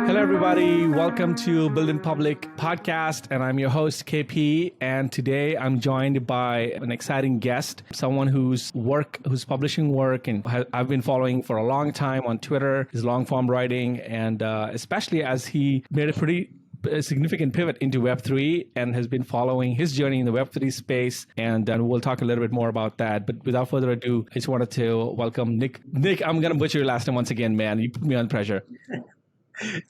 Hello, everybody. Welcome to Build in Public podcast, and I'm your host, KP. And today I'm joined by an exciting guest, someone whose publishing work, and I've been following for a long time on Twitter, his long form writing, and especially as he made a significant pivot into Web3 and has been following his journey in the Web3 space. And we'll talk a little bit more about that. But without further ado, I just wanted to welcome Nick. Nick, I'm going to butcher your last name once again, man. You put me on pressure.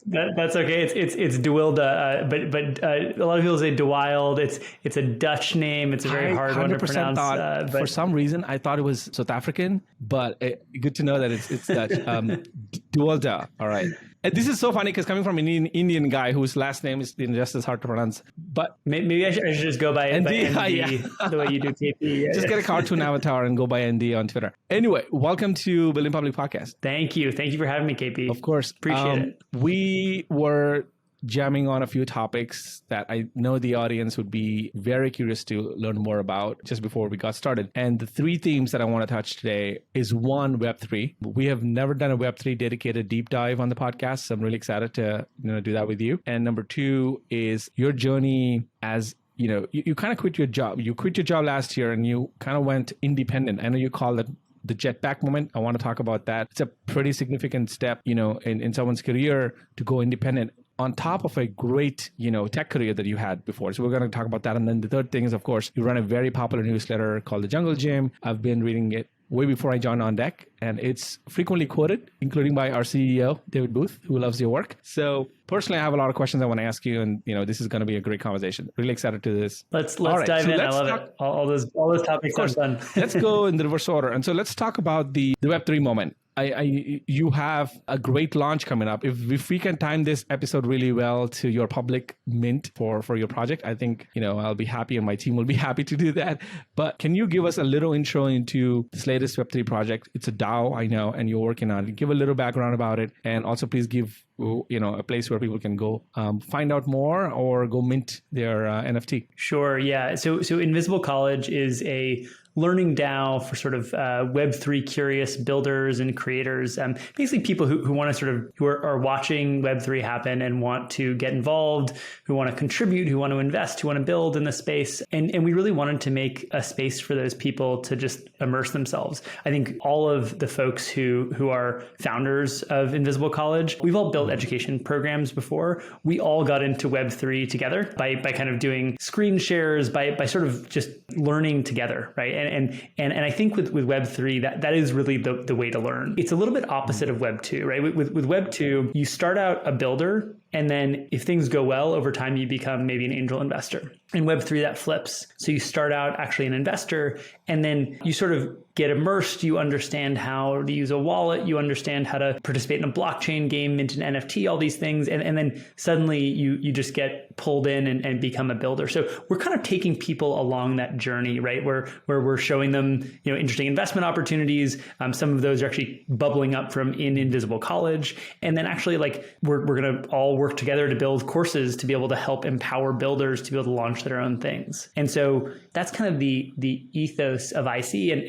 That's okay. It's deWilde, but a lot of people say deWilde. It's a Dutch name. It's a very hard one to pronounce. But for some reason, I thought it was South African, but good to know that it's Dutch. deWilde. All right. And this is so funny because coming from an Indian guy whose last name is just as hard to pronounce. But maybe I should just go by ND the way you do KP. Yeah, just get a cartoon avatar and go by ND on Twitter. Anyway, welcome to Build in Public podcast. Thank you for having me, KP. Of course, appreciate it. We were jamming on a few topics that I know the audience would be very curious to learn more about just before we got started. And the three themes that I want to touch today is one, Web3. We have never done a Web3 dedicated deep dive on the podcast, so I'm really excited to do that with you. And number two is your journey as you kind of quit your job. You quit your job last year and you kind of went independent. I know you call it the Jetpack moment. I want to talk about that. It's a pretty significant step, in someone's career to go independent on top of a great, tech career that you had before. So we're going to talk about that. And then the third thing is, of course, you run a very popular newsletter called The Jungle Gym. I've been reading it way before I joined On Deck, and it's frequently quoted, including by our CEO, David Booth, who loves your work. So personally, I have a lot of questions I want to ask you, and this is going to be a great conversation. Really excited to this. Let's dive in. I love it. All those topics are fun. Let's go in the reverse order. And so let's talk about the Web3 moment. You have a great launch coming up. If we can time this episode really well to your public mint for your project, I think, I'll be happy and my team will be happy to do that. But can you give us a little intro into this latest Web3 project? It's a DAO, I know, and you're working on it. Give a little background about it. And also please give, a place where people can go find out more or go mint their NFT. Sure. Yeah. So Invisible College is a learning DAO for sort of Web3 curious builders and creators, basically people who want to who are watching Web3 happen and want to get involved, who want to contribute, who want to invest, who want to build in the space. And we really wanted to make a space for those people to just immerse themselves. I think all of the folks who are founders of Invisible College, we've all built education programs before. We all got into Web3 together by kind of doing screen shares, by sort of just learning together, right? And I think with Web3, that is really the way to learn. It's a little bit opposite of Web2, right? With Web2, you start out a builder, and then if things go well, over time, you become maybe an angel investor. In Web3, that flips. So you start out actually an investor, and then you sort of get immersed. You understand how to use a wallet. You understand how to participate in a blockchain game, mint an NFT, all these things. And then suddenly you just get pulled in and become a builder. So we're kind of taking people along that journey, right? Where we're showing them, interesting investment opportunities. Some of those are actually bubbling up from in Invisible College. And then actually we're going to all work together to build courses to be able to help empower builders to be able to launch their own things. And so that's kind of the ethos of IC.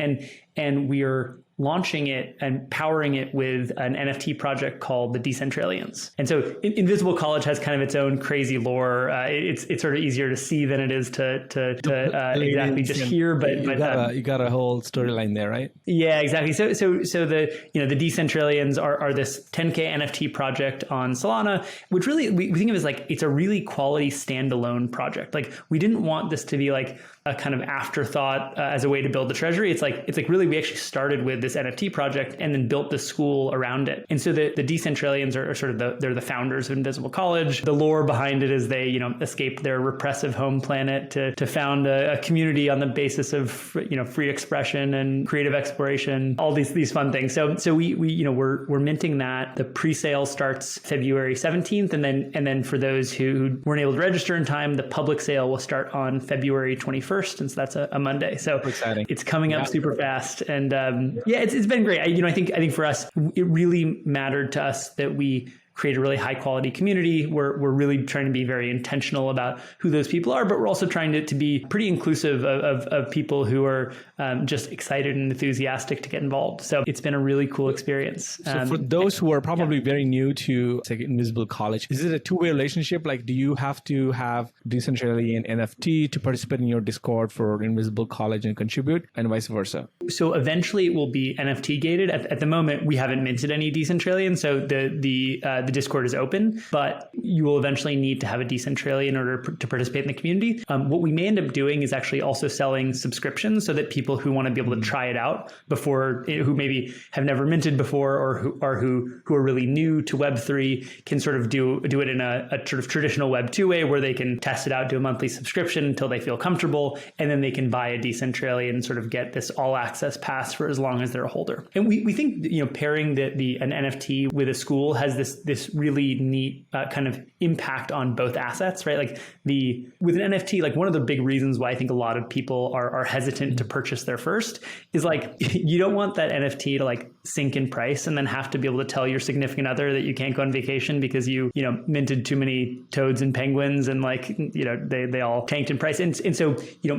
And we're launching it and powering it with an NFT project called the Decentralians. And so Invisible College has kind of its own crazy lore. It's sort of easier to see than it is to exactly just hear. But you got a whole storyline there, right? Yeah, exactly. So the the Decentralians are this 10K NFT project on Solana, which really we think of as it's a really quality standalone project. We didn't want this to be a kind of afterthought as a way to build the treasury. It's like really we actually started with this NFT project and then built the school around it. And so the Decentralians are sort of they're the founders of Invisible College. The lore behind it is they escaped their repressive home planet to found a community on the basis of free expression and creative exploration, all these fun things. So we're minting that. The pre-sale starts February 17th, and then for those who weren't able to register in time, the public sale will start on February 21st, and so that's a Monday. So exciting. It's coming up super fast, and it's been great. I think for us, it really mattered to us that we create a really high quality community. We're really trying to be very intentional about who those people are, but we're also trying to be pretty inclusive of people who are just excited and enthusiastic to get involved. So it's been a really cool experience. So for those who are probably very new to say, Invisible College, is it a two-way relationship? Like, do you have to have decentralized NFT to participate in your Discord for Invisible College and contribute, and vice versa? So eventually it will be NFT gated. At the moment, we haven't minted any Decentralia, so the Discord is open, but you will eventually need to have a Decentralia in order to participate in the community. What we may end up doing is actually also selling subscriptions so that people who want to be able to try it out before, who maybe have never minted before, or who are really new to Web3, can sort of do it in a sort of traditional Web2 way, where they can test it out, do a monthly subscription until they feel comfortable, and then they can buy a Decentralia and sort of get this all access pass for as long as they're a holder. And we think, pairing an NFT with a school has this really neat kind of impact on both assets, right? Like with an NFT, like one of the big reasons why I think a lot of people are hesitant to purchase their first is like, you don't want that NFT to like sink in price and then have to be able to tell your significant other that you can't go on vacation because you minted too many toads and penguins and like, they all tanked in price. And so,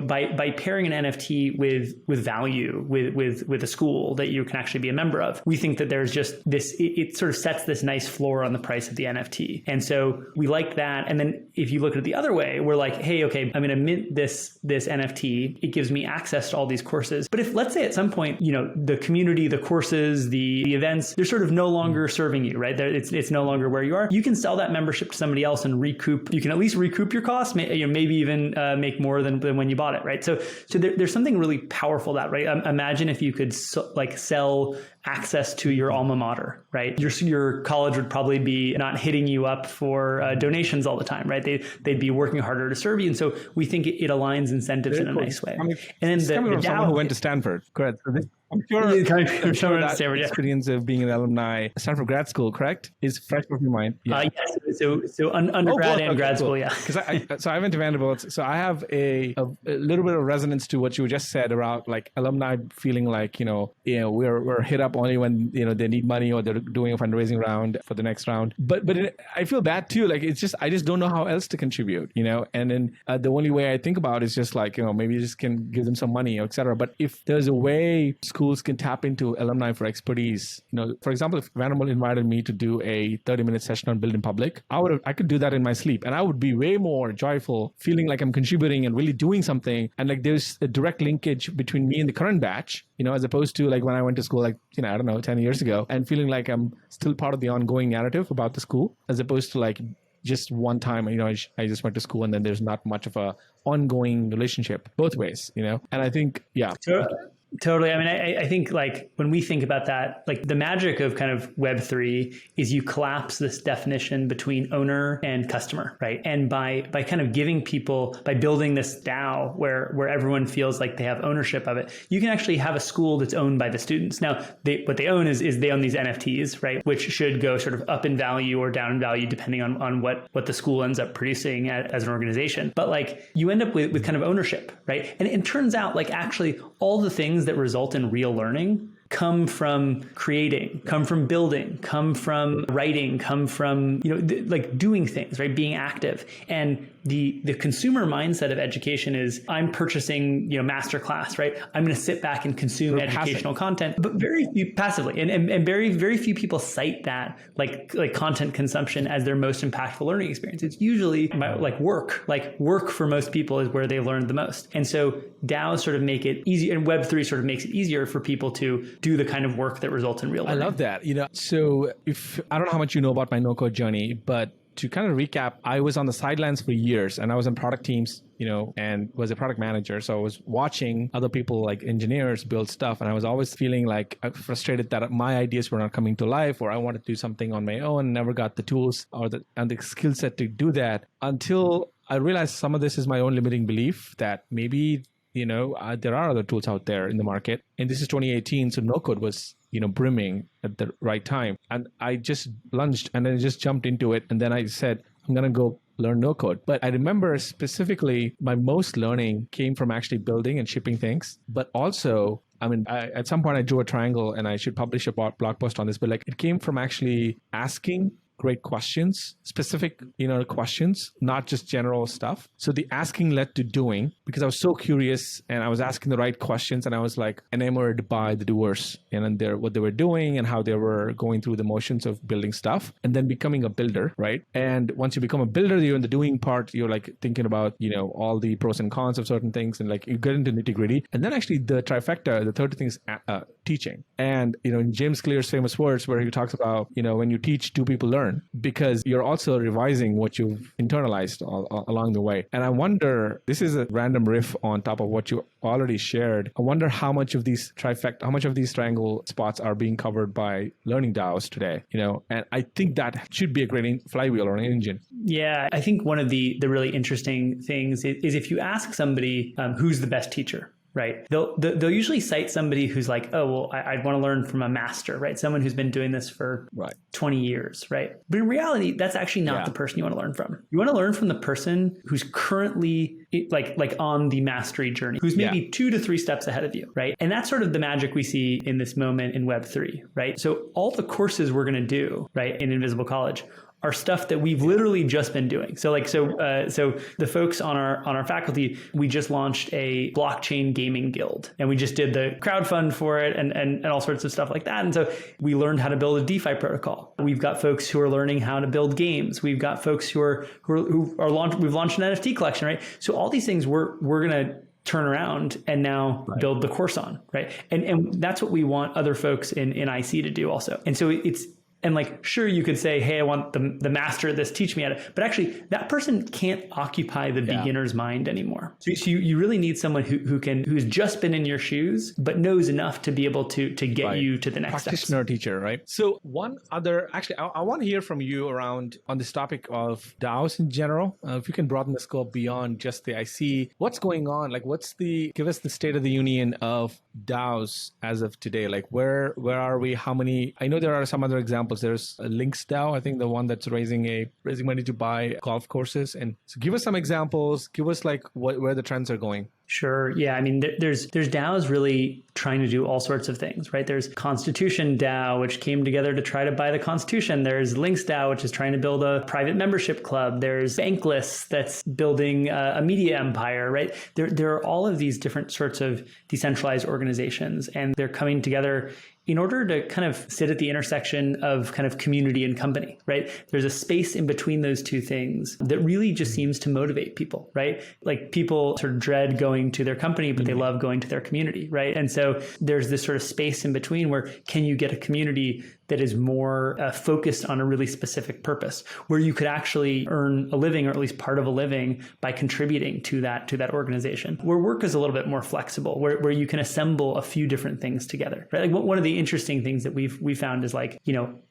by pairing an NFT with value, with a school that you can actually be a member of, we think that there's just this, it sort of sets this nice floor on the price of the NFT. And so we like that. And then if you look at it the other way, we're like, hey, okay, I'm going to mint this NFT. It gives me access to all these courses. But if, let's say at some point, the community, the courses, the events, they're sort of no longer serving you, right? It's no longer where you are. You can sell that membership to somebody else and recoup. You can at least recoup your costs, maybe even make more than when you bought it, right? So there's something really powerful that, right? Imagine if you could sell access to your alma mater, right? Your college would probably be not hitting you up for donations all the time, right? They'd be working harder to serve you. And so we think it aligns incentives in a nice way. And then the DAO, someone who went to Stanford, correct? I'm sure that experience of being an alumni, Stanford grad school, correct, is fresh in your mind. Yeah. Yes. So undergrad and grad school, yeah. Because I went to Vanderbilt, so I have a little bit of resonance to what you just said about like alumni feeling like we're hit up only when they need money or they're doing a fundraising round for the next round. But I feel bad too. Like I just don't know how else to contribute. And then the only way I think about is just like maybe you just can give them some money, etc. But if there's a way schools can tap into alumni for expertise. For example, if Vanderbilt invited me to do a 30-minute session on Build in Public, I could do that in my sleep, and I would be way more joyful, feeling like I'm contributing and really doing something. And like there's a direct linkage between me and the current batch, as opposed to like when I went to school, like, I don't know, 10 years ago, and feeling like I'm still part of the ongoing narrative about the school, as opposed to like just one time, I just went to school and then there's not much of a ongoing relationship both ways, and I think, yeah. Sure. Totally. I mean, I think like when we think about that, like the magic of kind of Web3 is you collapse this definition between owner and customer, right? And by kind of giving people, by building this DAO where everyone feels like they have ownership of it, you can actually have a school that's owned by the students. Now, what they own is they own these NFTs, right? Which should go sort of up in value or down in value depending on what the school ends up producing as an organization. But like you end up with kind of ownership, right? And it turns out like actually all the things that result in real learning come from creating, come from building, come from writing, come from, like doing things, right? Being active. And the consumer mindset of education is I'm purchasing, masterclass, right? I'm going to sit back and consume educational content, but very few passively. And very, very few people cite that like content consumption as their most impactful learning experience. It's usually like work for most people is where they learned the most. And so DAOs sort of make it easy, and Web3 sort of makes it easier for people to do the kind of work that results in real learning. I love that. So I don't know how much you know about my no-code journey, but to kind of recap, I was on the sidelines for years and I was in product teams, and was a product manager. So I was watching other people like engineers build stuff. And I was always feeling like frustrated that my ideas were not coming to life, or I wanted to do something on my own, never got the tools and the skill set to do that, until I realized some of this is my own limiting belief that maybe there are other tools out there in the market. And this is 2018, so no code was, brimming at the right time. And I just lunged and I just jumped into it. And then I said, I'm going to go learn no code. But I remember specifically my most learning came from actually building and shipping things. But also, at some point I drew a triangle, and I should publish a blog post on this, but like it came from actually asking great questions, specific, questions, not just general stuff. So the asking led to doing, because I was so curious and I was asking the right questions, and I was like enamored by the doers and what they were doing and how they were going through the motions of building stuff and then becoming a builder, right? And once you become a builder, you're in the doing part, you're like thinking about, all the pros and cons of certain things, and like you get into nitty gritty. And then actually the trifecta, the third thing is teaching. And, in James Clear's famous words where he talks about, when you teach, two people learn, because you're also revising what you've internalized along the way. And I wonder, this is a random riff on top of what you already shared. I wonder how much of these triangle spots are being covered by learning DAOs today, and I think that should be a great flywheel or an engine. Yeah, I think one of the really interesting things is if you ask somebody who's the best teacher, right? They'll usually cite somebody who's like, oh, well, I'd want to learn from a master, right? Someone who's been doing this for 20 years, right? But in reality, that's actually not the person you want to learn from. You want to learn from the person who's currently like on the mastery journey, who's maybe 2 to 3 steps ahead of you, right? And that's sort of the magic we see in this moment in Web3, right? So all the courses we're going to do, right, in Invisible College are stuff that we've literally just been doing. So the folks on our faculty, we just launched a blockchain gaming guild, and we just did the crowdfund for it and all sorts of stuff like that. And so we learned how to build a DeFi protocol. We've got folks who are learning how to build games. We've got folks we've launched an NFT collection, right? So all these things we're going to turn around and now build the course on, right? And that's what we want other folks in IC to do also. And so and like, sure, you could say, hey, I want the master of this, teach me how to, but actually that person can't occupy the beginner's mind anymore. So you really need someone who's just been in your shoes, but knows enough to be able to get you to the next practitioner teacher, right? So I want to hear from you on this topic of DAOs in general. If you can broaden the scope beyond just the IC, what's going on? Like, give us the state of the union of DAOs as of today? Like, where are we? How many? I know there are some other examples. There's a Links DAO, I think the one that's raising money to buy golf courses. And so give us some examples. Give us like where the trends are going. Sure. Yeah. I mean, there's DAOs really trying to do all sorts of things, right? There's Constitution DAO, which came together to try to buy the Constitution. There's Links DAO, which is trying to build a private membership club. There's Bankless that's building a media empire, right? There are all of these different sorts of decentralized organizations, and they're coming together in order to kind of sit at the intersection of kind of community and company, right? There's a space in between those two things that really just seems to motivate people, right? Like people sort of dread going to their company, but they love going to their community, right? And so there's this sort of space in between where can you get a community that is more focused on a really specific purpose, where you could actually earn a living, or at least part of a living, by contributing to that organization, where work is a little bit more flexible, where you can assemble a few different things together, right? Like one of the interesting things that we found is like,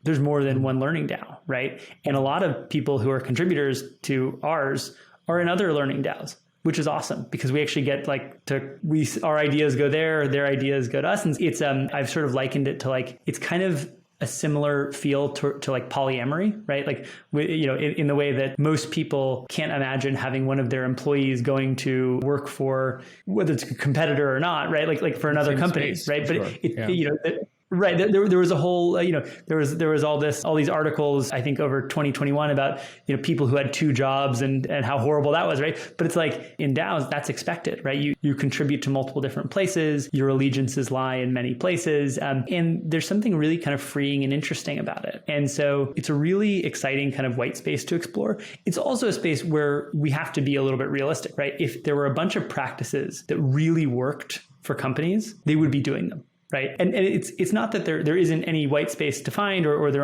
there's more than one learning DAO, right? And a lot of people who are contributors to ours are in other learning DAOs, which is awesome because we actually get our ideas go there, their ideas go to us. And it's, I've sort of likened it to like, it's kind of a similar feel to like polyamory, right? Like, in the way that most people can't imagine having one of their employees going to work for, whether it's a competitor or not, right? Like for another company, right? But right. There was a whole, there was all these articles, I think over 2021 about, people who had 2 jobs and how horrible that was. Right. But it's like in DAOs, that's expected, right? You contribute to multiple different places. Your allegiances lie in many places. And there's something really kind of freeing and interesting about it. And so it's a really exciting kind of white space to explore. It's also a space where we have to be a little bit realistic, right? If there were a bunch of practices that really worked for companies, they would be doing them. Right. And it's not that there isn't any white space to find or there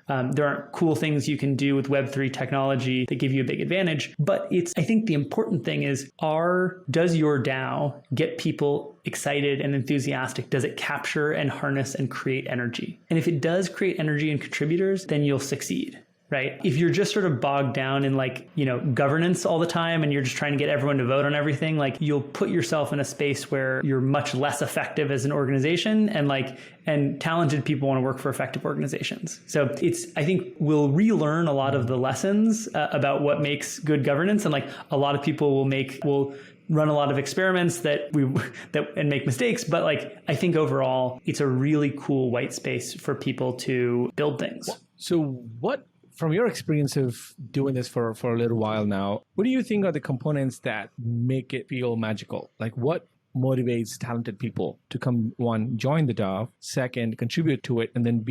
aren't cool things you can do with Web3 technology that give you a big advantage. But I think the important thing is, does your DAO get people excited and enthusiastic? Does it capture and harness and create energy? And if it does create energy and contributors, then you'll succeed. Right. If you're just sort of bogged down in governance all the time and you're just trying to get everyone to vote on everything, like you'll put yourself in a space where you're much less effective as an organization, and talented people want to work for effective organizations. So I think we'll relearn a lot of the lessons about what makes good governance. And a lot of people will run a lot of experiments and make mistakes. But I think overall, it's a really cool white space for people to build things. So what from your experience of doing this for a little while now, what do you think are the components that make it feel magical? Like what motivates talented people to come, one, join the DAO, second, contribute to it, and then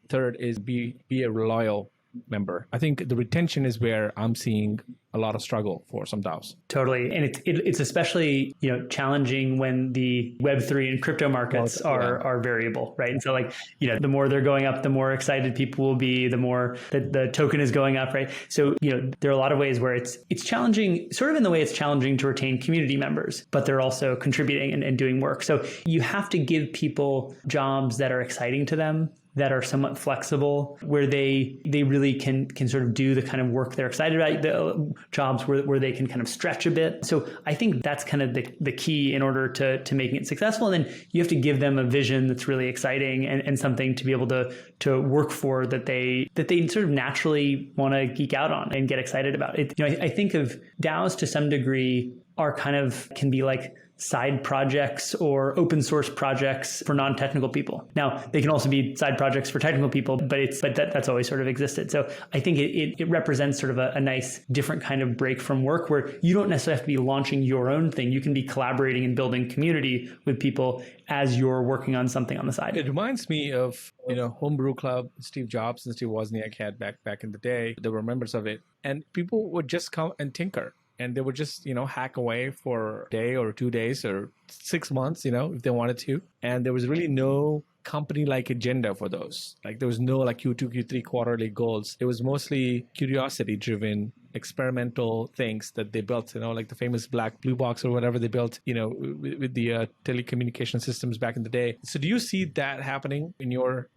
third is be a loyal member? I think the retention is where I'm seeing a lot of struggle for some DAOs. Totally. And it's especially, challenging when the Web3 and crypto markets are variable, right? And so the more they're going up, the more excited people will be, the more that the token is going up, right? So, there are a lot of ways where it's challenging, sort of in the way it's challenging to retain community members, but they're also contributing and doing work. So you have to give people jobs that are exciting to them, that are somewhat flexible, where they really can sort of do the kind of work they're excited about, the jobs where they can kind of stretch a bit. So I think that's kind of the key in order to making it successful. And then you have to give them a vision that's really exciting and something to be able to work for that they sort of naturally want to geek out on and get excited about. I think of DAOs to some degree can be like side projects or open source projects for non-technical people. Now, they can also be side projects for technical people, but that's always sort of existed. So I think it represents sort of a nice different kind of break from work where you don't necessarily have to be launching your own thing. You can be collaborating and building community with people as you're working on something on the side. It reminds me of, Homebrew Club, Steve Jobs and Steve Wozniak had back in the day. There were members of it, and people would just come and tinker. And they would just, hack away for a day or 2 days or 6 months, if they wanted to. And there was really no company-like agenda for those. Like there was no Q2, Q3 quarterly goals. It was mostly curiosity-driven, experimental things that they built, like the famous blue box or whatever they built, with the telecommunication systems back in the day. So do you see that happening in your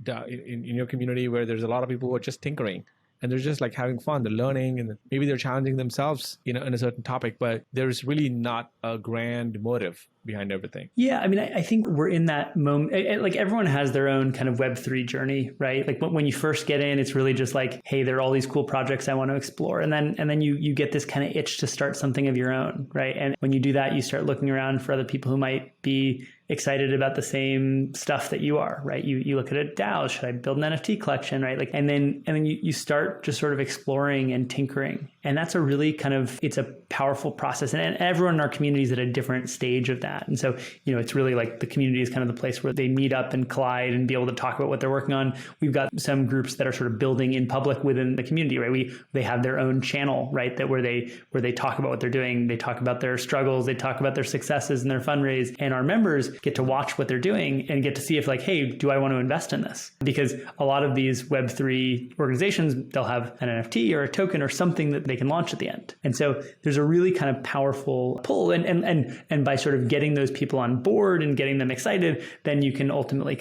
community where there's a lot of people who are just tinkering? And they're just having fun, they're learning, and maybe they're challenging themselves, in a certain topic, but there's really not a grand motive behind everything. Yeah, I mean, I think we're in that moment. Everyone has their own kind of Web3 journey, right? Like when you first get in, it's really just hey, there are all these cool projects I want to explore. And then you get this kind of itch to start something of your own, right? And when you do that, you start looking around for other people who might be excited about the same stuff that you are, right? You look at a DAO, should I build an NFT collection, right? And then you start just sort of exploring and tinkering. And that's a really it's a powerful process. And everyone in our community is at a different stage of that. And so, it's really the community is kind of the place where they meet up and collide and be able to talk about what they're working on. We've got some groups that are sort of building in public within the community, right? They have their own channel, right? That where they talk about what they're doing. They talk about their struggles. They talk about their successes and their fundraise. And our members get to watch what they're doing and get to see if hey, do I want to invest in this? Because a lot of these Web3 organizations, they'll have an NFT or a token or something that they can launch at the end. And so there's a really kind of powerful pull. And by sort of getting those people on board and getting them excited, then you can ultimately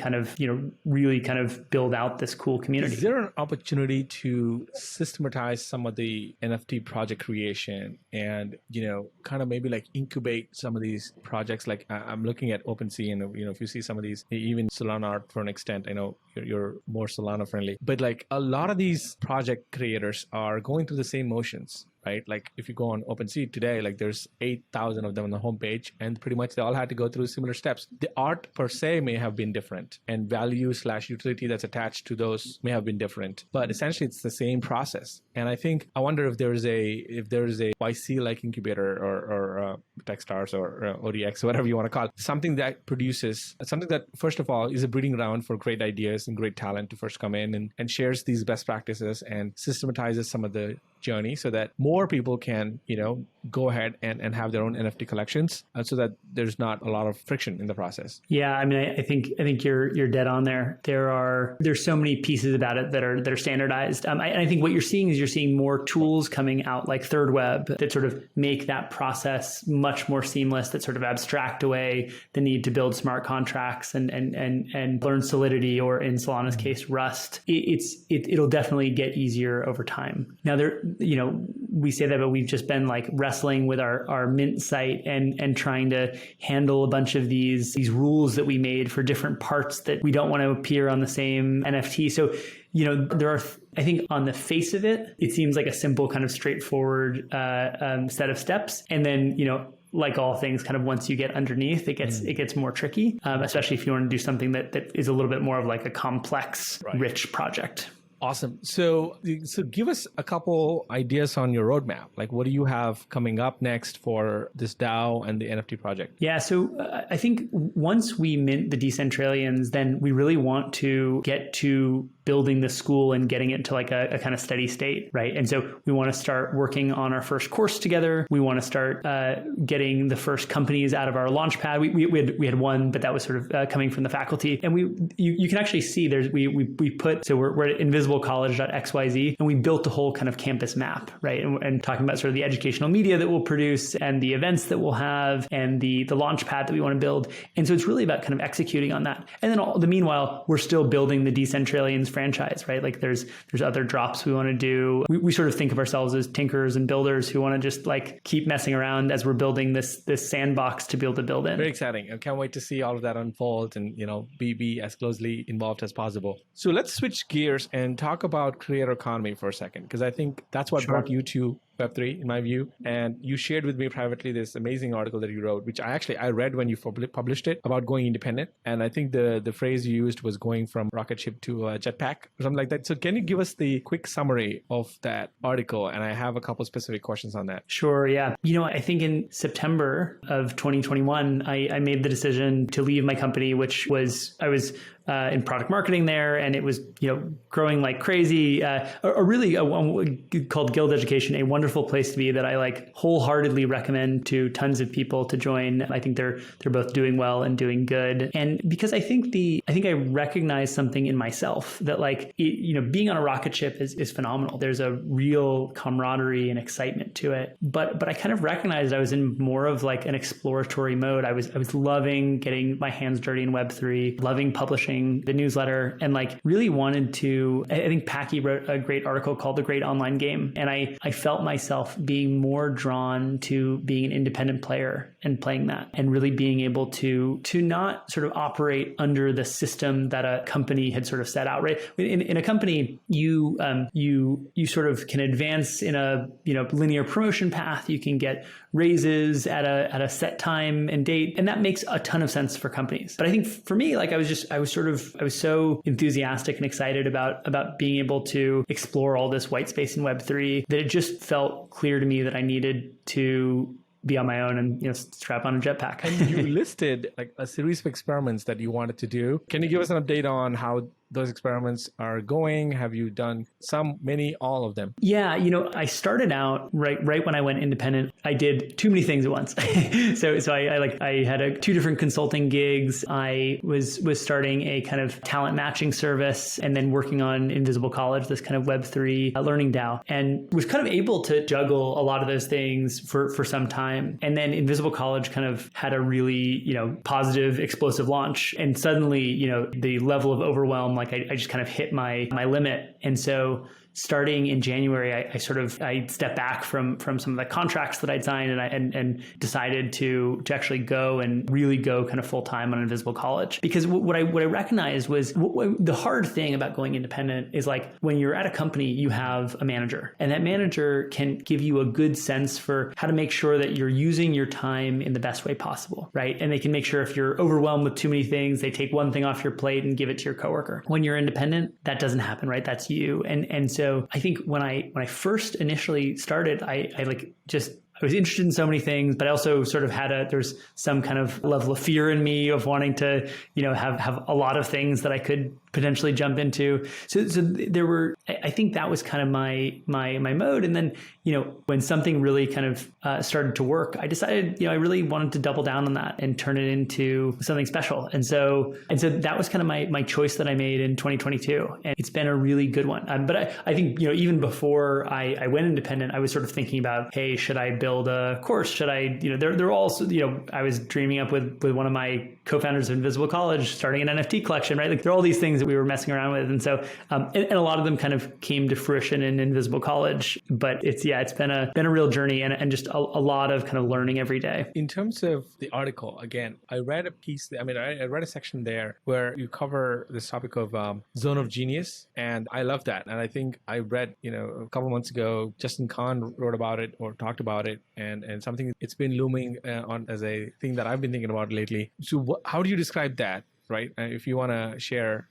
really kind of build out this cool community. Is there an opportunity to systematize some of the NFT project creation and, kind of maybe incubate some of these projects? I'm looking at OpenSea and, if you see some of these, even Solana for an extent, I know you're more Solana friendly, but a lot of these project creators are going through the same motions, right? If you go on OpenSea today, there's 8,000 of them on the homepage, and pretty much they all had to go through similar steps. The art per se may have been different, and value/utility that's attached to those may have been different, but essentially it's the same process. And I wonder if there's a YC incubator or Techstars or ODX, whatever you want to call it, something that produces something that first of all is a breeding ground for great ideas and great talent to first come in and shares these best practices and systematizes some of the journey so that more people can, go ahead and have their own NFT collections, so that there's not a lot of friction in the process. Yeah, I mean, I think you're dead on there. There's so many pieces about it that are standardized. I think what you're seeing is you're seeing more tools coming out like Third Web that sort of make that process much more seamless, that sort of abstract away the need to build smart contracts and learn Solidity, or in Solana's case, Rust. It'll definitely get easier over time. Now we say that, but we've just been wrestling with our Mint site and trying to handle a bunch of these rules that we made for different parts that we don't want to appear on the same NFT. So, there are, I think on the face of it, it seems like a simple kind of straightforward set of steps. And then, like all things, kind of once you get underneath, it gets more tricky, especially if you want to do something that is a little bit more of a complex, rich project. Awesome. So give us a couple ideas on your roadmap. Like, what do you have coming up next for this DAO and the NFT project? Yeah, so I think once we mint the Decentralians, then we really want to get to building the school and getting it to like a kind of steady state, right? And so we want to start working on our first course together. We want to start getting the first companies out of our launch pad. We had one, but that was sort of coming from the faculty. And you can actually see we put, so we're at invisiblecollege.xyz, and we built the whole kind of campus map, right? And talking about sort of the educational media that we'll produce and the events that we'll have and the launch pad that we want to build. And so it's really about kind of executing on that. And then the meanwhile, we're still building the Decentralians franchise, right? Like there's other drops we want to do. We sort of think of ourselves as tinkers and builders who want to just like keep messing around as we're building this sandbox to be able to build in. Very exciting. I can't wait to see all of that unfold and, be as closely involved as possible. So let's switch gears and talk about creator economy for a second, because I think that's what brought you to Web3, in my view. And you shared with me privately this amazing article that you wrote, which I read when you published it, about going independent. And I think the phrase you used was going from rocket ship to Jetpack or something like that. So can you give us the quick summary of that article? And I have a couple specific questions on that. Sure, yeah. I think in September of 2021, I made the decision to leave my company, I was in product marketing there, and it was growing like crazy. Called Guild Education, a wonderful place to be that I like wholeheartedly recommend to tons of people to join. I think they're both doing well and doing good, and because I think I recognize something in myself that being on a rocket ship is phenomenal. There's a real camaraderie and excitement to it, but I kind of recognized I was in more of like an exploratory mode. I was loving getting my hands dirty in Web3, loving publishing the newsletter, and like really wanted to. I think Packy wrote a great article called The Great Online Game, and I felt myself being more drawn to being an independent player and playing that, and really being able to not sort of operate under the system that a company had sort of set out, right? In a company, you sort of can advance in a linear promotion path. You can get raises at a set time and date, and that makes a ton of sense for companies. But I think for me, like I was so enthusiastic and excited about being able to explore all this white space in Web3 that it just felt clear to me that I needed to be on my own and strap on a jetpack. And you listed like a series of experiments that you wanted to do. Can you give us an update on how those experiments are going? Have you done some, many, all of them? Yeah, I started out right when I went independent. I did too many things at once. so I had two different consulting gigs. I was starting a kind of talent matching service, and then working on Invisible College, this kind of Web3 learning DAO, and was kind of able to juggle a lot of those things for some time. And then Invisible College kind of had a really positive, explosive launch, and suddenly the level of overwhelm, like I just kind of hit my limit. And so starting in January, I stepped back from some of the contracts that I'd signed, and decided to actually go and really go kind of full time on Invisible College. Because what I recognized was the hard thing about going independent is like when you're at a company, you have a manager, and that manager can give you a good sense for how to make sure that you're using your time in the best way possible, right? And they can make sure if you're overwhelmed with too many things, they take one thing off your plate and give it to your coworker. When you're independent, that doesn't happen, right? That's you. And so I think when I first initially started, I was interested in so many things, but I also sort of there's some kind of level of fear in me of wanting to, have a lot of things that I could potentially jump into. So there were, I think that was kind of my mode. And then, when something really kind of started to work, I decided, I really wanted to double down on that and turn it into something special. And so that was kind of my choice that I made in 2022. And it's been a really good one. But I think, even before I went independent, I was sort of thinking about, hey, should I build a course? Should I, they're all, I was dreaming up with one of my co-founders of Invisible College, starting an NFT collection, right? Like there are all these things that we were messing around with. And so, and a lot of them kind of came to fruition in Invisible College, but it's been a real journey and just a lot of kind of learning every day. In terms of the article, again, I read a piece, I read a section there where you cover this topic of zone of genius. And I love that. And I think I read, a couple months ago, Justin Kahn wrote about it or talked about it, and something it's been looming on as a thing that I've been thinking about lately. So how do you describe that? right? If you want to share,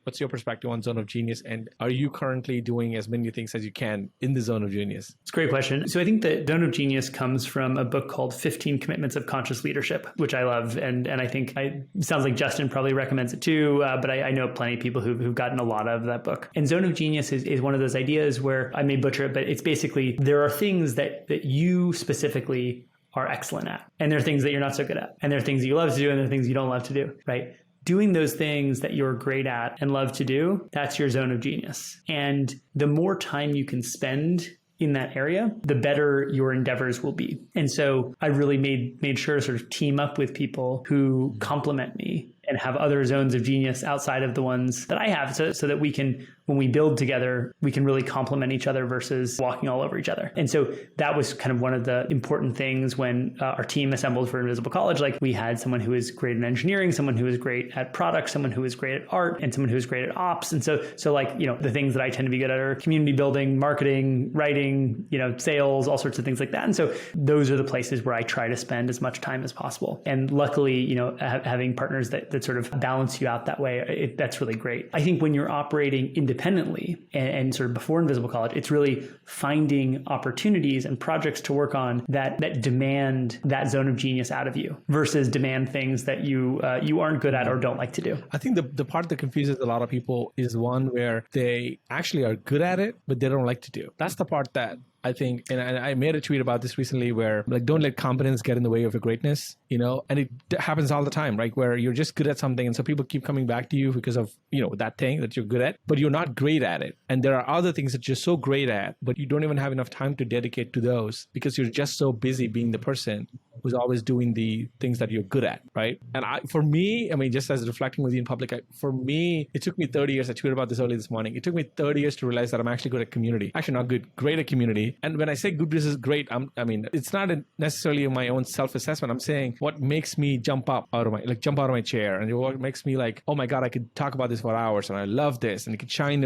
what's your perspective on Zone of Genius? And are you currently doing as many things as you can in the Zone of Genius? It's a great question. So I think the Zone of Genius comes from a book called 15 Commitments of Conscious Leadership, which I love. And I think it sounds like Justin probably recommends it too, but I know plenty of people who've gotten a lot of that book. And Zone of Genius is one of those ideas where, I may butcher it, but it's basically there are things that you specifically are excellent at, and there are things that you're not so good at, and there are things that you love to do, and there are things you don't love to do, right? Doing those things that you're great at and love to do, that's your zone of genius. And the more time you can spend in that area, the better your endeavors will be. And so I really made sure to sort of team up with people who complement me and have other zones of genius outside of the ones that I have, so that we can, when we build together, we can really complement each other versus walking all over each other. And so that was kind of one of the important things when our team assembled for Invisible College. Like, we had someone who was great in engineering, someone who was great at product, someone who was great at art, and someone who was great at ops. And so like, the things that I tend to be good at are community building, marketing, writing, sales, all sorts of things like that. And so those are the places where I try to spend as much time as possible. And luckily, having partners that sort of balance you out that way, that's really great. I think when you're operating independently and sort of before Invisible College, it's really finding opportunities and projects to work on that demand that zone of genius out of you versus demand things that you aren't good at or don't like to do. I think the part that confuses a lot of people is one where they actually are good at it, but they don't like to do. That's the part that I think, and I made a tweet about this recently where, like, don't let competence get in the way of your greatness, and it happens all the time, right? Where you're just good at something, and so people keep coming back to you because of, that thing that you're good at, but you're not great at it. And there are other things that you're so great at, but you don't even have enough time to dedicate to those because you're just so busy being the person who's always doing the things that you're good at, right? And for me, just as reflecting with you in public, for me, it took me 30 years. I tweeted about this early this morning. It took me 30 years to realize that I'm actually good at community. Actually, not good, great at community. And when I say good business is great, it's not necessarily my own self-assessment. I'm saying what makes me jump out of my chair, and what makes me like, oh my God, I could talk about this for hours, and I love this, and it shines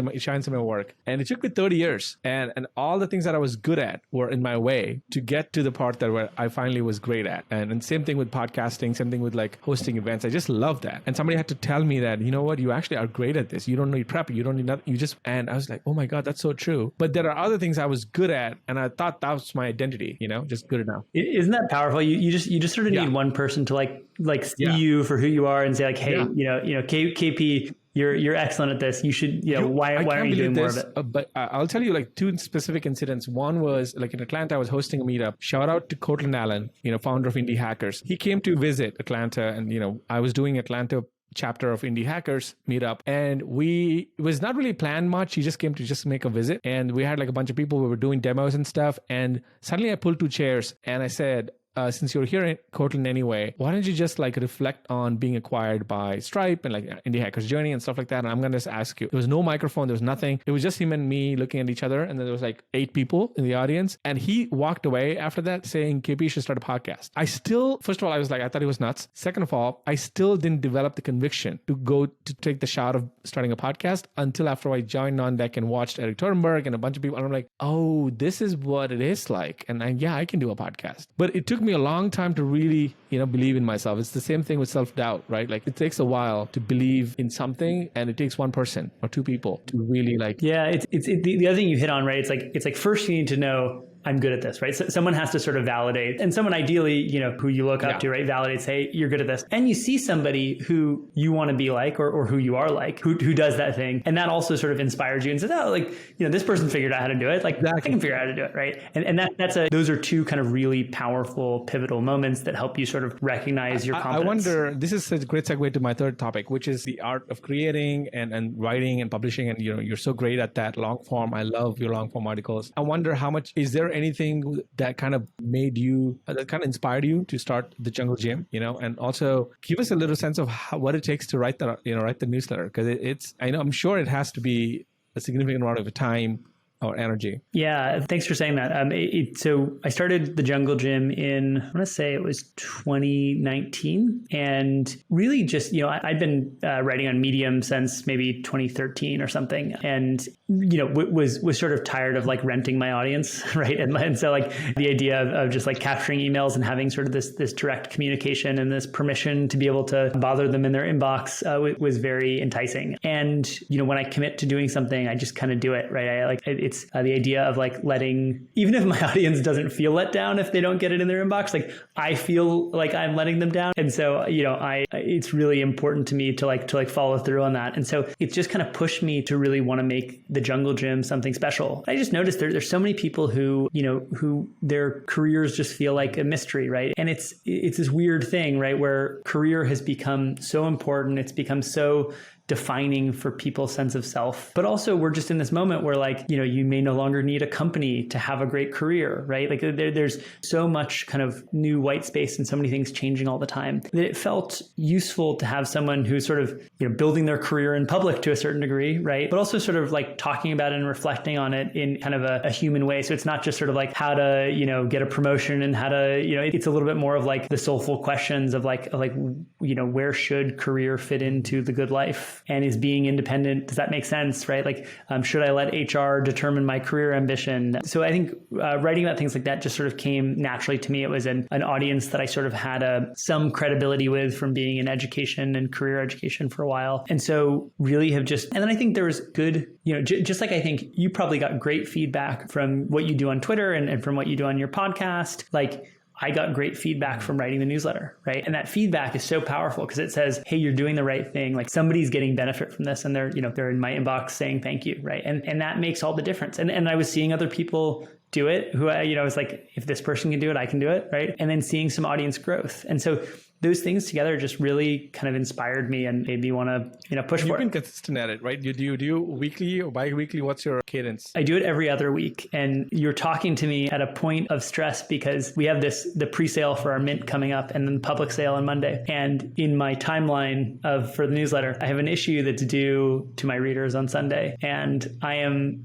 in my work. And it took me 30 years, and all the things that I was good at were in my way to get to the part where I finally was great at. And same thing with podcasting, same thing with like hosting events. I just love that. And somebody had to tell me that, you actually are great at this. You don't need prep. You don't need nothing. And I was like, oh my God, that's so true. But there are other things I was good at, and I thought that was my identity, just good enough. Isn't that powerful? You just sort of need one person to like see you for who you are and say like, hey, KP, you're excellent at this. You should, why aren't you doing more of it? But I'll tell you like two specific incidents. One was like in Atlanta, I was hosting a meetup. Shout out to Cortland Allen, founder of Indie Hackers. He came to visit Atlanta, and, I was doing Atlanta chapter of Indie Hackers meetup, and it was not really planned much. He just came to just make a visit, and we had like a bunch of people who were doing demos and stuff. And suddenly I pulled two chairs and I said, since you're here in Cortland anyway, why don't you just like reflect on being acquired by Stripe and like Indie Hackers Journey and stuff like that? And I'm going to just ask you. There was no microphone. There was nothing. It was just him and me looking at each other. And then there was like 8 people in the audience. And he walked away after that saying, KP, you should start a podcast. First of all, I thought he was nuts. Second of all, I still didn't develop the conviction to go to take the shot of starting a podcast until after I joined On Deck and watched Eric Thornburg and a bunch of people. And I'm like, oh, this is what it is like. And I can do a podcast. But it took me a long time to really, believe in myself. It's the same thing with self-doubt, right? Like it takes a while to believe in something, and it takes one person or 2 people to really like. Yeah, it's the other thing you hit on, right? It's like first you need to know I'm good at this, right? So someone has to sort of validate, and someone ideally, who you look up to, right? Validates, hey, you're good at this. And you see somebody who you want to be like, or who you are like, who does that thing. And that also sort of inspires you and says, oh, like, this person figured out how to do it. Like exactly. I can figure out how to do it, right? And those are 2 kind of really powerful, pivotal moments that help you sort of recognize your competence. I wonder, this is a great segue to my third topic, which is the art of creating and writing and publishing. And, you're so great at that long form. I love your long form articles. I wonder how much, is there anything that kind of that kind of inspired you to start the Jungle Gym, and also give us a little sense of what it takes to write the newsletter, because I'm sure it has to be a significant amount of time or energy? Yeah, thanks for saying that. So I started the Jungle Gym in, I want to say it was 2019, and really just, I'd been writing on Medium since maybe 2013 or something, and was sort of tired of like renting my audience, right? And so like the idea of just like capturing emails and having sort of this direct communication and this permission to be able to bother them in their inbox was very enticing. And when I commit to doing something, I just kind of do it, right? It's the idea of like letting, even if my audience doesn't feel let down if they don't get it in their inbox, like I feel like I'm letting them down. And so, it's really important to me to follow through on that. And so it's just kind of pushed me to really want to make the Jungle Gym something special. I just noticed there's so many people who their careers just feel like a mystery, right? And it's this weird thing, right? Where career has become so important. It's become so defining for people's sense of self. But also we're just in this moment where you may no longer need a company to have a great career, right? Like there's so much kind of new white space and so many things changing all the time that it felt useful to have someone who's sort of, building their career in public to a certain degree, right? But also sort of like talking about it and reflecting on it in kind of a human way. So it's not just sort of like how to, get a promotion and how to, it's a little bit more of like the soulful questions of where should career fit into the good life? And is being independent, does that make sense, right? Like, should I let HR determine my career ambition? So I think writing about things like that just sort of came naturally to me. It was an audience that I sort of had some credibility with from being in education and career education for a while. And so really and then I think there was good, just like I think you probably got great feedback from what you do on Twitter and from what you do on your podcast, like I got great feedback from writing the newsletter, right? And that feedback is so powerful because it says, hey, you're doing the right thing. Like somebody's getting benefit from this and they're in my inbox saying thank you, right? And that makes all the difference. And I was seeing other people do it who, was like, if this person can do it, I can do it, right? And then seeing some audience growth. And so those things together just really kind of inspired me and made me want to, push for it. You've been consistent at it, right? Do you weekly or bi-weekly? What's your cadence? I do it every other week. And you're talking to me at a point of stress because we have the pre-sale for our mint coming up and then public sale on Monday. And in my timeline for the newsletter, I have an issue that's due to my readers on Sunday. And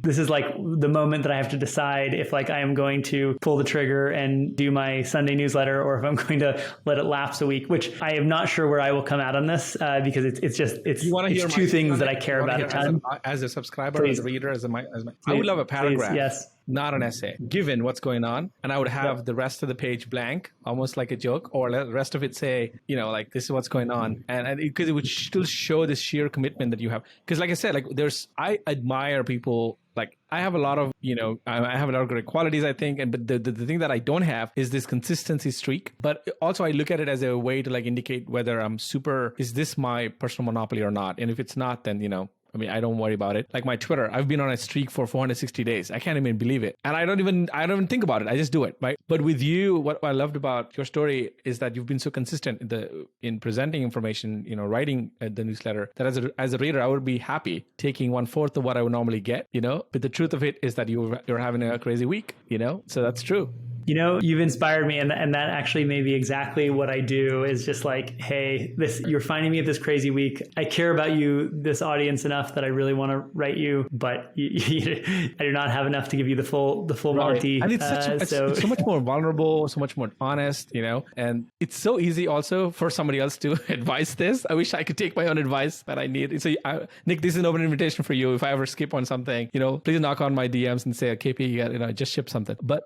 this is like the moment that I have to decide if I am going to pull the trigger and do my Sunday newsletter or if I'm going to let it lapse a week, which I am not sure where I will come out on this because it's two things that I care about a ton. As a subscriber, Please. as a reader, I would love a paragraph. Please, yes. Not an essay, given what's going on. And I would have the rest of the page blank, almost like a joke, or the rest of it say, this is what's going on. And because it would still show this sheer commitment that you have. Because like I said, I admire people. Like I have a lot of, I have a lot of great qualities, I think. But the thing that I don't have is this consistency streak. But also I look at it as a way to indicate whether is this my personal monopoly or not? And if it's not, then, I don't worry about it. Like my Twitter, I've been on a streak for 460 days. I can't even believe it. And I don't even think about it. I just do it, right? But with you, what I loved about your story is that you've been so consistent in presenting information, writing the newsletter, that as a reader, I would be happy taking 1/4 of what I would normally get, But the truth of it is that you're having a crazy week, So that's true. You've inspired me, and that actually may be exactly what I do. Is just like, hey, you're finding me at this crazy week. I care about you, this audience, enough that I really want to write you, but I do not have enough to give you the full Monty. And it's so much more vulnerable, so much more honest, And it's so easy also for somebody else to advise this. I wish I could take my own advice that I need. So, Nick, this is an open invitation for you. If I ever skip on something, please knock on my DMs and say, KP, just ship something. But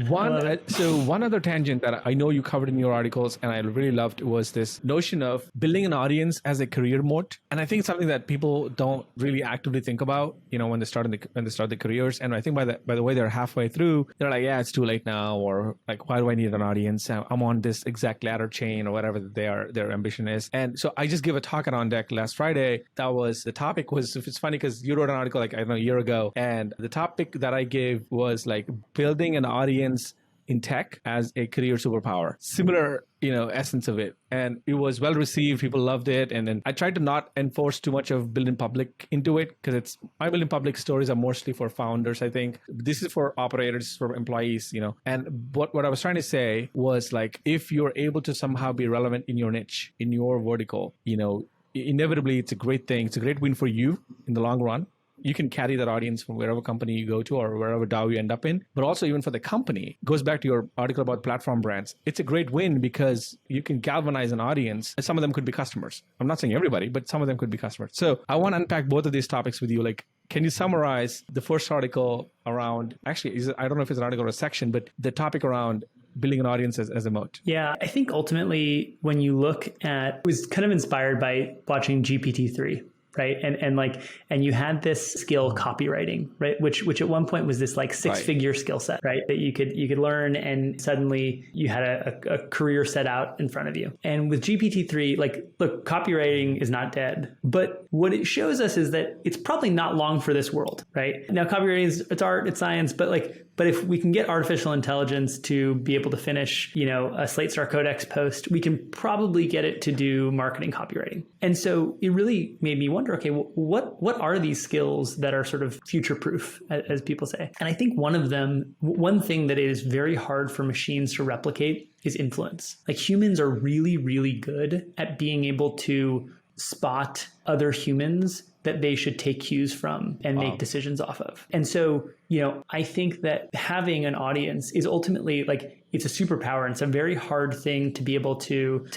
one other tangent that I know you covered in your articles and I really loved was this notion of building an audience as a career moat. And I think it's something that people don't really actively think about, when they start their careers. And I think by the way they're halfway through, they're like, yeah, it's too late now, or like, why do I need an audience? I'm on this exact ladder chain or whatever their ambition is. And so I just gave a talk at On Deck last Friday. The topic was, if it's funny because you wrote an article a year ago, and the topic that I gave was building an audience in tech as a career superpower. Similar, essence of it. And it was well received. People loved it. And then I tried to not enforce too much of build in public into it because my build in public stories are mostly for founders, I think. This is for operators, for employees, And what I was trying to say was if you're able to somehow be relevant in your niche, in your vertical, inevitably it's a great thing. It's a great win for you in the long run. you can carry that audience from wherever company you go to or wherever DAO you end up in. But also even for the company, goes back to your article about platform brands. It's a great win because you can galvanize an audience. Some of them could be customers. I'm not saying everybody, but some of them could be customers. So I want to unpack both of these topics with you. Like, can you summarize the first article around, actually, I don't know if it's an article or a section, but the topic around building an audience as a moat? Yeah, I think ultimately when you look at, it was kind of inspired by watching GPT-3. Right. And you had this skill copywriting, right? Which at one point was this like six-figure skill set, right? That you could learn, and suddenly you had a career set out in front of you. And with GPT-3, like, look, copywriting is not dead, but what it shows us is that it's probably not long for this world, right? Now, copywriting it's art, it's science, but if we can get artificial intelligence to be able to finish, a Slate Star Codex post, we can probably get it to do marketing copywriting. And so it really made me wonder, okay, well, what are these skills that are sort of future proof, as people say? And I think one thing that is very hard for machines to replicate is influence. Like, humans are really, really good at being able to spot other humans that they should take cues from and make decisions off of. And so, I think that having an audience is ultimately like, it's a superpower, and it's a very hard thing to be able to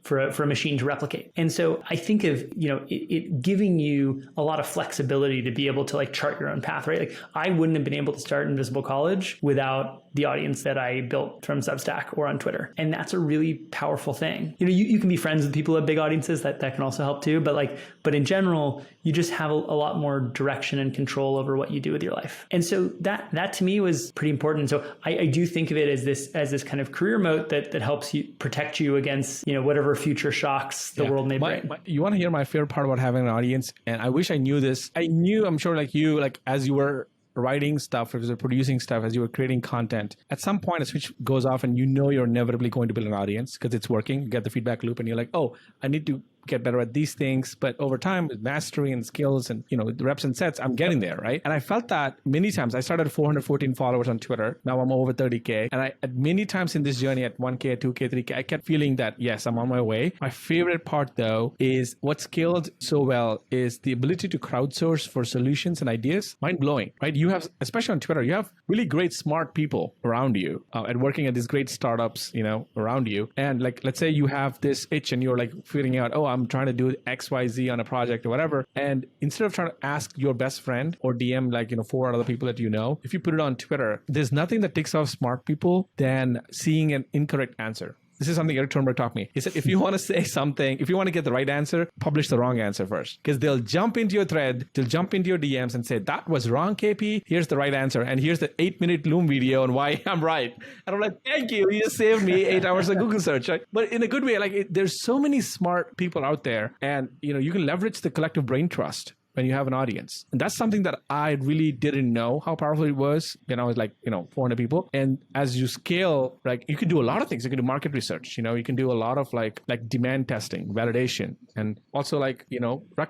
for a machine to replicate. And so I think of, it giving you a lot of flexibility to be able to like chart your own path, right? Like, I wouldn't have been able to start Invisible College without the audience that I built from Substack or on Twitter. And that's a really powerful thing. You can be friends with people who have big audiences, that can also help too. But in general, you just have a lot more direction and control over what you do with your life. And so that to me was pretty important. So I do think of it as this kind of career moat that helps you protect you against, whatever future shocks the world may bring. You want to hear my favorite part about having an audience? And I wish I knew this. I'm sure like you, like as you were writing stuff, as you're producing stuff, as you were creating content, at some point a switch goes off and you're inevitably going to build an audience because it's working. You get the feedback loop and you're like, oh, I need to get better at these things. But over time, with mastery and skills and, the reps and sets, I'm getting there, right? And I felt that many times. I started at 414 followers on Twitter. Now I'm over 30K. And at many times in this journey at 1K, 2K, 3K, I kept feeling that, yes, I'm on my way. My favorite part, though, is what scaled so well is the ability to crowdsource for solutions and ideas. Mind blowing, right? You have, especially on Twitter, you have really great, smart people around you and working at these great startups, around you. And like, let's say you have this itch and you're like figuring out, oh, I'm trying to do XYZ on a project or whatever. And instead of trying to ask your best friend or DM like, 4 other people that if you put it on Twitter, there's nothing that ticks off smart people than seeing an incorrect answer. This is something Eric Thornberg taught me. He said, if you want to say something, if you want to get the right answer, publish the wrong answer first. Because they'll jump into your thread, they'll jump into your DMs and say, that was wrong, KP. Here's the right answer. And here's the 8-minute Loom video on why I'm right. And I'm like, thank you. You just saved me 8 hours of Google search. Right? But in a good way, like there's so many smart people out there. And, you can leverage the collective brain trust when you have an audience. And that's something that I really didn't know how powerful it was. I was like, 400 people. And as you scale, like you can do a lot of things. You can do market research, you can do a lot of like demand testing, validation, and also like,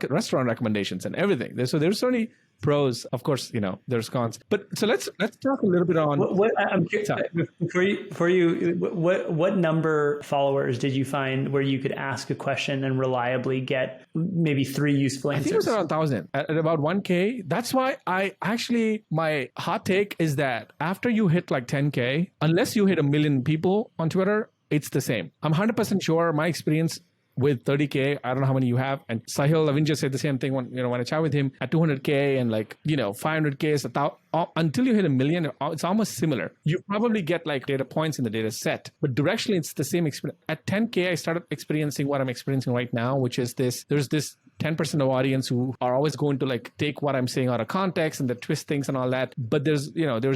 restaurant recommendations and everything. There's certainly pros, of course, there's cons. But so let's talk a little bit on I'm curious, for you, what number followers did you find where you could ask a question and reliably get maybe 3 useful answers? I think it was around 1,000 at about 1K. That's why my hot take is that after you hit like 10K, unless you hit 1 million people on Twitter, it's the same. I'm 100% sure my experience with 30K, I don't know how many you have. And Sahil Lavinja said the same thing when I chat with him at 200K and like, 500K is until you hit 1 million, it's almost similar. You probably get like data points in the data set, but directionally it's the same experience. At 10K, I started experiencing what I'm experiencing right now, which is there's this 10% of audience who are always going to like take what I'm saying out of context and they twist things and all that. But there's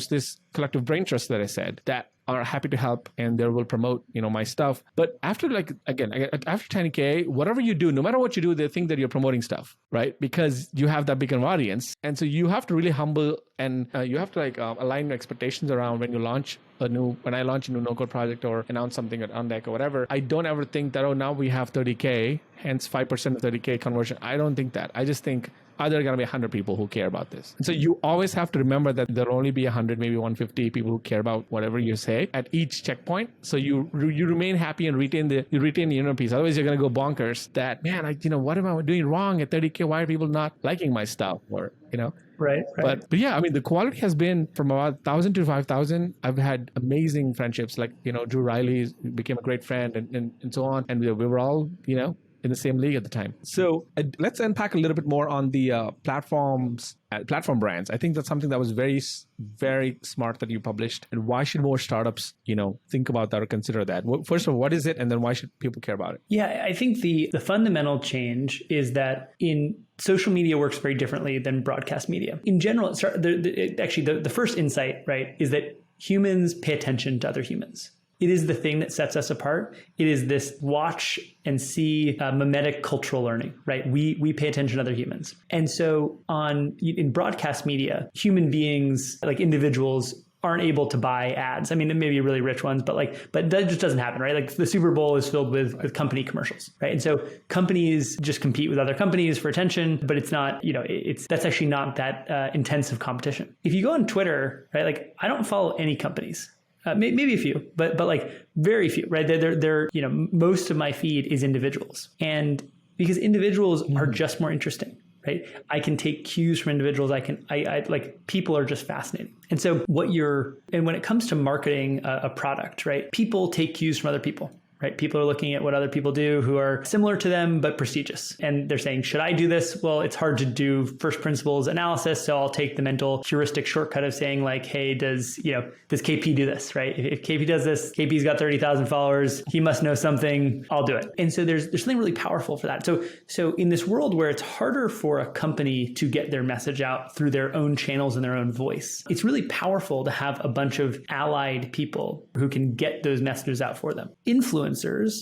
this collective brain trust that I said that are happy to help and they will promote, my stuff. But after after 10K, whatever you do, no matter what you do, they think that you're promoting stuff, right? Because you have that big of an audience. And so you have to really humble and you have to align your expectations around when I launch a new no-code project or announce something on deck or whatever. I don't ever think that, now we have 30K, hence 5% of 30K conversion. I don't think that. I just think are there going to be 100 people who care about this? And so you always have to remember that there'll only be 100, maybe 150 people who care about whatever you say. 30K at each checkpoint. So you remain happy and retain the inner peace. Otherwise, you're going to go bonkers that, man, what am I doing wrong at 30K? Why are people not liking my stuff? Or, Right. But yeah, I mean, the quality has been from about 1,000 to 5,000. I've had amazing friendships. Like, Drew Riley became a great friend and so on. And we were all, in the same league at the time. So let's unpack a little bit more on the platform brands. I think that's something that was very, very smart that you published. And why should more startups, think about that or consider that? First of all, what is it? And then why should people care about it? Yeah, I think the fundamental change is that social media works very differently than broadcast media. In general, the first insight, right, is that humans pay attention to other humans. It is the thing that sets us apart. It is this watch and see mimetic cultural learning, right? We pay attention to other humans. And so in broadcast media, human beings, like individuals, aren't able to buy ads. I mean, maybe really rich ones, but that just doesn't happen, right? Like the Super Bowl is filled with company commercials, right? And so companies just compete with other companies for attention, but it's not, that's actually not that intensive competition. If you go on Twitter, right? Like I don't follow any companies. Maybe a few, but like very few, right? They're most of my feed is individuals, and because individuals are just more interesting, right? I can take cues from individuals. I like people are just fascinating, and so when it comes to marketing a product, right? People take cues from other people. Right? People are looking at what other people do who are similar to them, but prestigious. And they're saying, should I do this? Well, it's hard to do first principles analysis. So I'll take the mental heuristic shortcut of saying like, hey, does KP do this? Right? If KP does this, KP's got 30,000 followers. He must know something. I'll do it. And so there's something really powerful for that. So in this world where it's harder for a company to get their message out through their own channels and their own voice, it's really powerful to have a bunch of allied people who can get those messages out for them. Influencers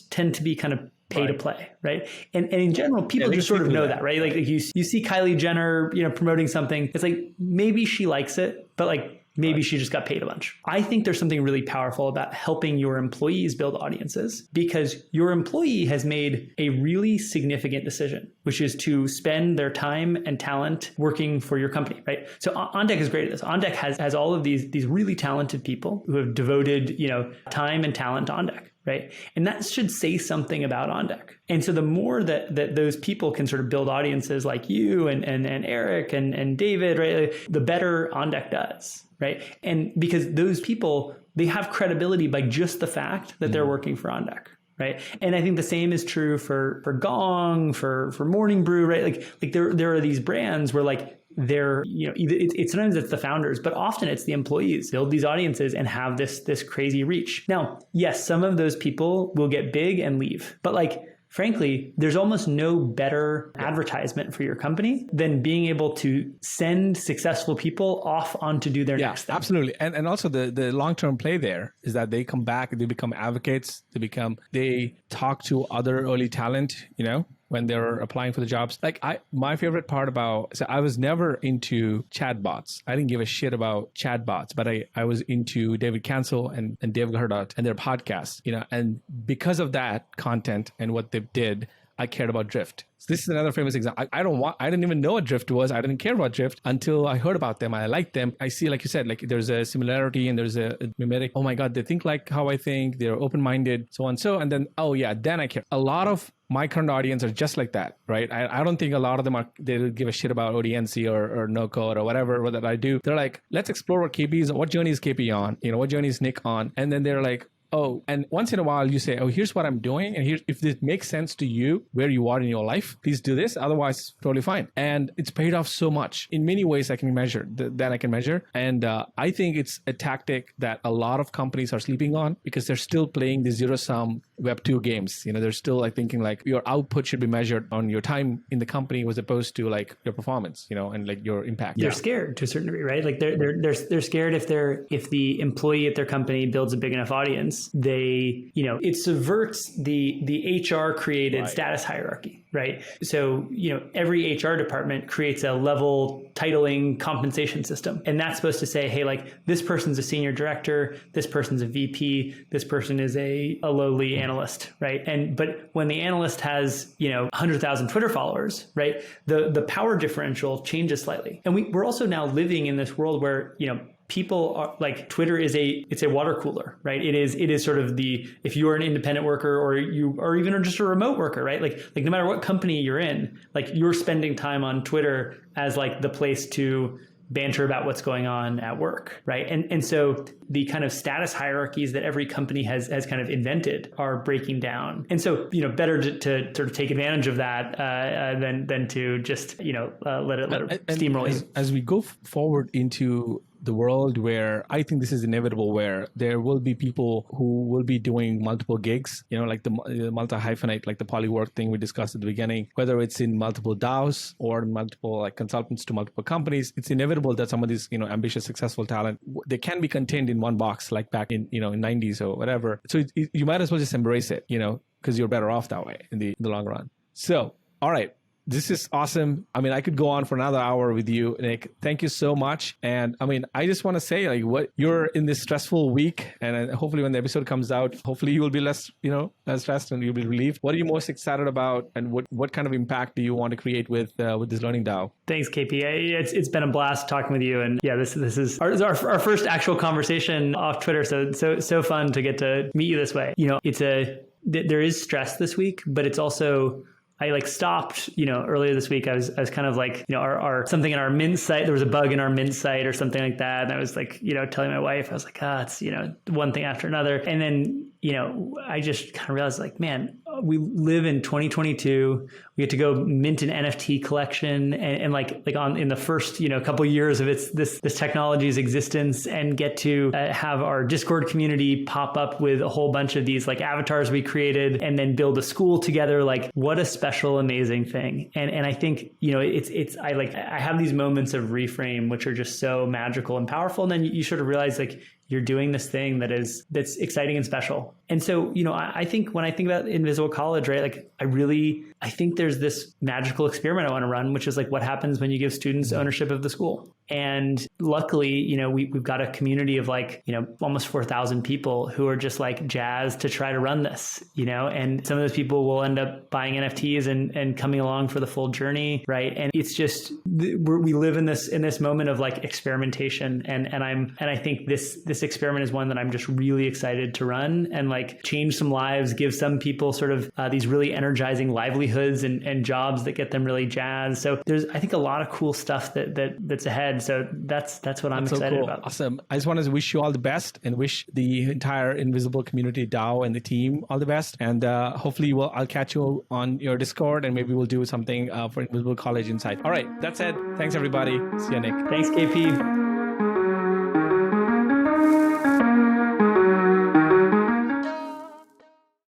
tend to be kind of pay to play, right? And in general, people just sort of know that, right? Like you see Kylie Jenner, promoting something. It's like maybe she likes it, but like maybe she just got paid a bunch. I think there's something really powerful about helping your employees build audiences because your employee has made a really significant decision, which is to spend their time and talent working for your company, right? So OnDeck is great at this. OnDeck has all of these really talented people who have devoted, time and talent to OnDeck. Right. And that should say something about OnDeck. And so the more that those people can sort of build audiences like you and Eric and David, right, the better OnDeck does. Right. And because those people, they have credibility by just the fact that they're working for OnDeck. Right. And I think the same is true for Gong, for Morning Brew, right? Like there are these brands where like they're, it's sometimes it's the founders, but often it's the employees build these audiences and have this crazy reach. Now, yes, some of those people will get big and leave, but like, frankly, there's almost no better advertisement for your company than being able to send successful people off on to do their next thing. Absolutely. And also the long-term play there is that they come back, they become advocates, they talk to other early talent, when they're applying for the jobs. Like my favorite part so I was never into chatbots. I didn't give a shit about chatbots, but I was into David Cancel and Dave Gardot and their podcast, and because of that content and what they did, I cared about Drift. So this is another famous example. I didn't even know what Drift was. I didn't care about Drift until I heard about them. I liked them. I see, like you said, like there's a similarity and there's a mimetic. Oh my God, they think like how I think. They're open-minded, so on. So, and then, then I care. A lot of my current audience are just like that, right? I don't think a lot of them they give a shit about ODNC or no code or whatever that I do. They're like, let's explore what KP is, what journey is KP on, what journey is Nick on. And then they're like, oh, and once in a while you say, oh, here's what I'm doing. And if this makes sense to you, where you are in your life, please do this. Otherwise, totally fine. And it's paid off so much in many ways I can measure that I can measure. And I think it's a tactic that a lot of companies are sleeping on because they're still playing the zero-sum Web2 games. They're still like thinking like your output should be measured on your time in the company as opposed to like your performance, and like your impact. They're scared to a certain degree, right? Like they're scared if the employee at their company builds a big enough audience, it subverts the HR created status hierarchy, right? So, every HR department creates a level titling compensation system. And that's supposed to say, hey, like this person's a senior director, this person's a VP, this person is a lowly analyst, right? But when the analyst has, 100,000 Twitter followers, right? The power differential changes slightly. And we're also now living in this world where, people are like, Twitter is it's a water cooler, right? It is sort of if you are an independent worker or you are even just a remote worker, right? Like no matter what company you're in, like you're spending time on Twitter as like the place to banter about what's going on at work, right? And so the kind of status hierarchies that every company has kind of invented are breaking down. And so, better to sort of take advantage of that than to just, let it steamroll you. As we go forward into the world where I think this is inevitable, where there will be people who will be doing multiple gigs, like the multi-hyphenate, like the polywork thing we discussed at the beginning, whether it's in multiple DAOs or multiple like consultants to multiple companies, it's inevitable that some of these, ambitious, successful talent, they can be contained in one box, like back in, in 90s or whatever. So you might as well just embrace it, because you're better off that way in the long run. So, all right. This is awesome. I mean, I could go on for another hour with you, Nick. Thank you so much. And I mean, I just want to say, like, what you're in this stressful week, and hopefully when the episode comes out, hopefully you will be less, less stressed and you'll be relieved. What are you most excited about, and what kind of impact do you want to create with this learning DAO? Thanks, KP. It's been a blast talking with you, and yeah, this is our first actual conversation off Twitter. So fun to get to meet you this way. There is stress this week, but it's also, I like stopped, earlier this week. I was kind of like, our something in our mint site, there was a bug in our mint site or something like that. And I was like, telling my wife, I was like, it's, one thing after another. And then, I just kind of realized like, man, we live in 2022. We get to go mint an NFT collection and like in the first, couple of years of this technology's existence, and get to have our Discord community pop up with a whole bunch of these like avatars we created, and then build a school together. Like, what a special, amazing thing. And I think, I have these moments of reframe, which are just so magical and powerful. And then you sort of realize like, you're doing this thing that's exciting and special. And so, I think when I think about Invisible College, right, like I think there's this magical experiment I want to run, which is like what happens when you give students ownership of the school. And luckily, we've got a community of like, almost 4,000 people who are just like jazzed to try to run this, and some of those people will end up buying NFTs and coming along for the full journey. Right. And it's just, we live in this moment of like experimentation. And I think this experiment is one that I'm just really excited to run and like change some lives, give some people sort of these really energizing livelihoods and jobs that get them really jazzed. So there's, I think, a lot of cool stuff that's ahead. So that's what I'm excited about. Awesome. I just want to wish you all the best and wish the entire Invisible community DAO and the team all the best. And hopefully I'll catch you on your Discord, and maybe we'll do something for Invisible College Insight. All right. That's it. Thanks, everybody. See you, Nick. Thanks, KP.